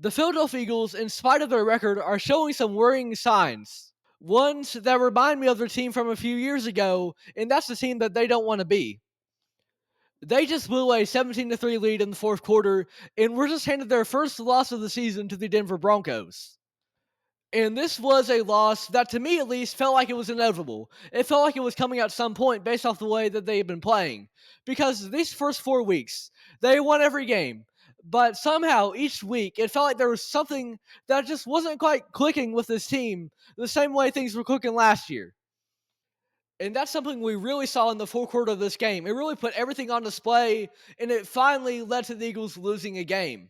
The Philadelphia Eagles, in spite of their record, are showing some worrying signs. Ones that remind me of their team from a few years ago, and that's the team that they don't want to be. They just blew a 17-3 lead in the fourth quarter, and were just handed their first loss of the season to the Denver Broncos. And this was a loss that, to me at least, felt like it was inevitable. It felt like it was coming at some point based off the way that they had been playing. Because these first 4 weeks, they won every game. But somehow, each week, it felt like there was something that just wasn't quite clicking with this team the same way things were clicking last year. And that's something we really saw in the fourth quarter of this game. It really put everything on display, and it finally led to the Eagles losing a game.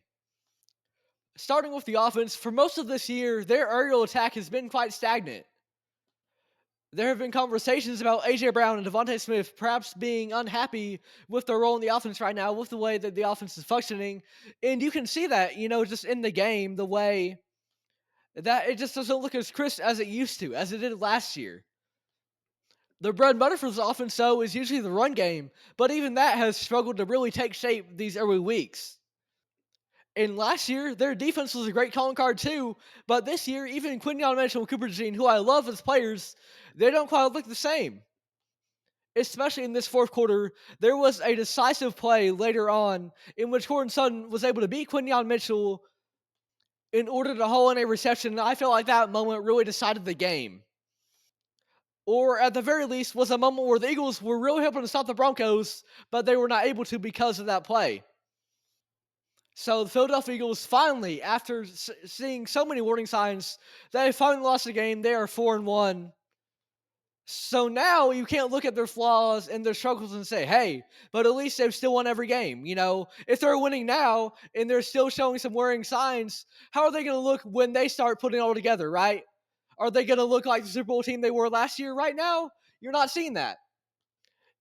Starting with the offense, for most of this year, their aerial attack has been quite stagnant. There have been conversations about A.J. Brown and Devontae Smith perhaps being unhappy with their role in the offense right now, with the way that the offense is functioning. And you can see that, just in the game, the way that it just doesn't look as crisp as it used to, as it did last year. The bread and butter for this offense, though, is usually the run game, but even that has struggled to really take shape these early weeks. And last year, their defense was a great calling card too, but this year, even Quinyon Mitchell and Cooper Jean, who I love as players, they don't quite look the same. Especially in this fourth quarter, there was a decisive play later on in which Courtland Sutton was able to beat Quinyon Mitchell in order to haul in a reception, and I feel like that moment really decided the game. Or at the very least, was a moment where the Eagles were really hoping to stop the Broncos, but they were not able to because of that play. So the Philadelphia Eagles finally, after seeing so many warning signs, they finally lost the game. They are 4-1. So now you can't look at their flaws and their struggles and say, hey, but at least they've still won every game. If they're winning now and they're still showing some worrying signs, how are they going to look when they start putting it all together, right? Are they going to look like the Super Bowl team they were last year? Right now, you're not seeing that.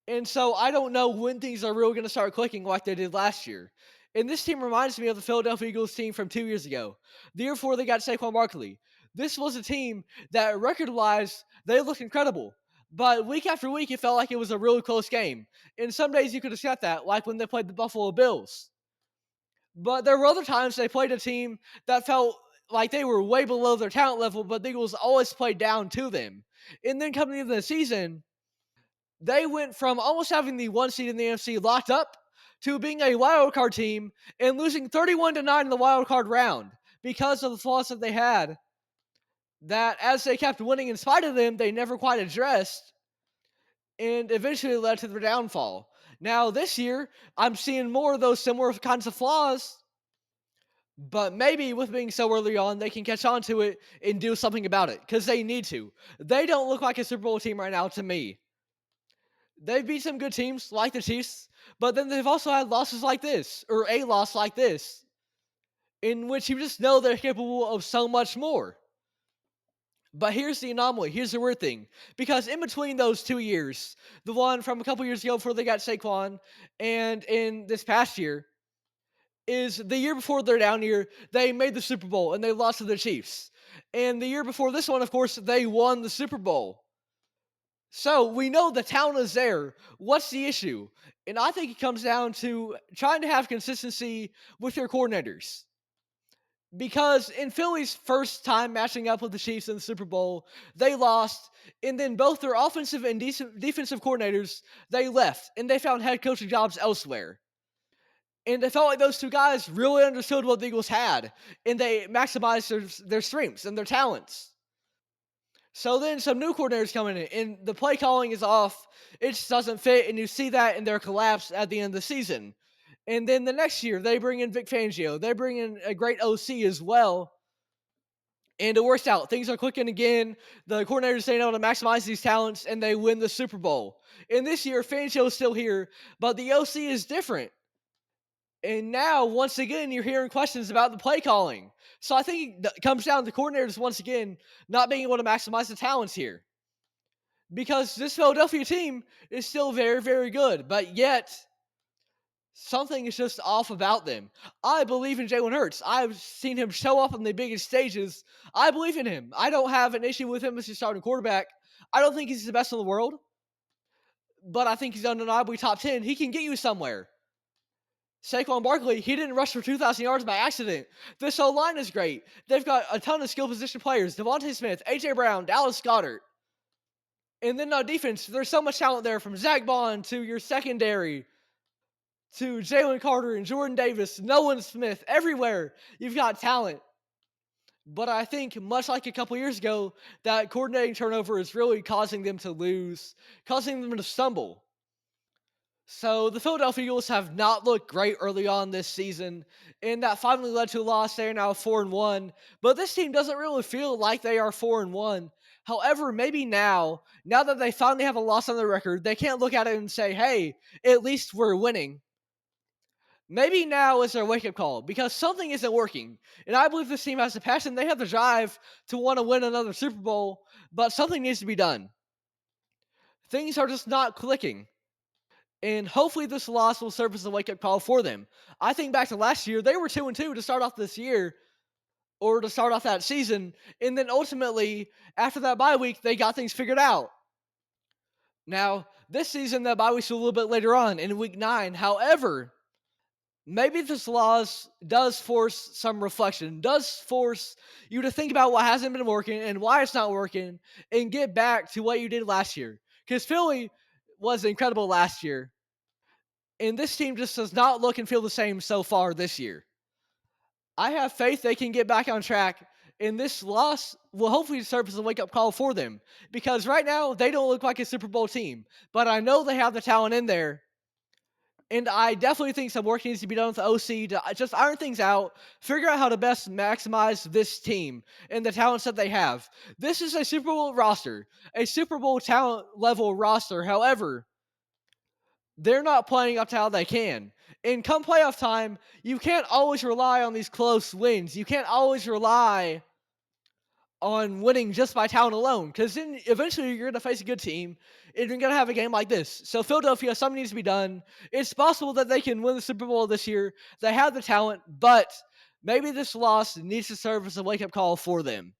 And so I don't know when things are really going to start clicking like they did last year. And this team reminds me of the Philadelphia Eagles team from 2 years ago, the year before they got Saquon Barkley. This was a team that, record-wise, they looked incredible. But week after week, it felt like it was a really close game. And some days you could accept that, like when they played the Buffalo Bills. But there were other times they played a team that felt like they were way below their talent level, but the Eagles always played down to them. And then coming into the season, they went from almost having the one seed in the NFC locked up to being a wild card team and losing 31-9 in the wild card round because of the flaws that they had. That as they kept winning in spite of them, they never quite addressed and eventually led to their downfall. Now this year, I'm seeing more of those similar kinds of flaws, but maybe with being so early on, they can catch on to it and do something about it because they need to. They don't look like a Super Bowl team right now to me. They've beat some good teams like the Chiefs, but then they've also had losses like this, or a loss like this, in which you just know they're capable of so much more. But here's the anomaly. Here's the weird thing. Because in between those 2 years, the one from a couple years ago before they got Saquon, and in this past year, is the year before their down year, they made the Super Bowl and they lost to the Chiefs. And the year before this one, of course, they won the Super Bowl. So we know the talent is there. What's the issue? And I think it comes down to trying to have consistency with your coordinators. Because in Philly's first time matching up with the Chiefs in the Super Bowl, they lost, and then both their offensive and defensive coordinators, they left, and they found head coaching jobs elsewhere. And it felt like those two guys really understood what the Eagles had, and they maximized their strengths and their talents. So then some new coordinators come in, and the play calling is off. It just doesn't fit, and you see that in their collapse at the end of the season. And then the next year, they bring in Vic Fangio. They bring in a great OC as well. And it works out. Things are clicking again. The coordinators staying able to maximize these talents, and they win the Super Bowl. And this year, Fangio is still here, but the OC is different. And now, once again, you're hearing questions about the play calling. So I think it comes down to coordinators, once again, not being able to maximize the talents here. Because this Philadelphia team is still very, very good, but yet something is just off about them. I believe in Jalen Hurts. I've seen him show up on the biggest stages. I believe in him. I don't have an issue with him as a starting quarterback. I don't think he's the best in the world, but I think he's undeniably top 10. He can get you somewhere. Saquon Barkley, he didn't rush for 2,000 yards by accident. This whole line is great. They've got a ton of skill position players. Devontae Smith, A.J. Brown, Dallas Goedert. And then on defense, there's so much talent there, from Zach Bond to your secondary to Jalen Carter and Jordan Davis, Nolan Smith. Everywhere you've got talent. But I think, much like a couple years ago, that coordinating turnover is really causing them to lose, causing them to stumble. So the Philadelphia Eagles have not looked great early on this season, and that finally led to a loss. They are now 4-1, but this team doesn't really feel like they are 4-1. However, maybe now that they finally have a loss on their record, they can't look at it and say, "Hey, at least we're winning." Maybe now is their wake-up call, because something isn't working. And I believe this team has the passion, they have the drive to want to win another Super Bowl, but something needs to be done. Things are just not clicking. And hopefully this loss will serve as a wake-up call for them. I think back to last year, they were 2-2 to start off this year, or to start off that season, and then ultimately, after that bye week, they got things figured out. Now, this season, that bye week's a little bit later on, in week 9. However, maybe this loss does force some reflection, does force you to think about what hasn't been working and why it's not working, and get back to what you did last year. Because Philly was incredible last year, and this team just does not look and feel the same so far this year. I have faith they can get back on track, and this loss will hopefully serve as a wake-up call for them. Because right now, they don't look like a Super Bowl team, but I know they have the talent in there. And I definitely think some work needs to be done with the OC to just iron things out, figure out how to best maximize this team and the talents that they have. This is a Super Bowl roster, a Super Bowl talent level roster. However, they're not playing up to how they can. And come playoff time, you can't always rely on these close wins. You can't always rely on winning just by talent alone, because then eventually you're going to face a good team and you're going to have a game like this. So Philadelphia, something needs to be done. It's possible that they can win the Super Bowl this year. They have the talent, but maybe this loss needs to serve as a wake-up call for them.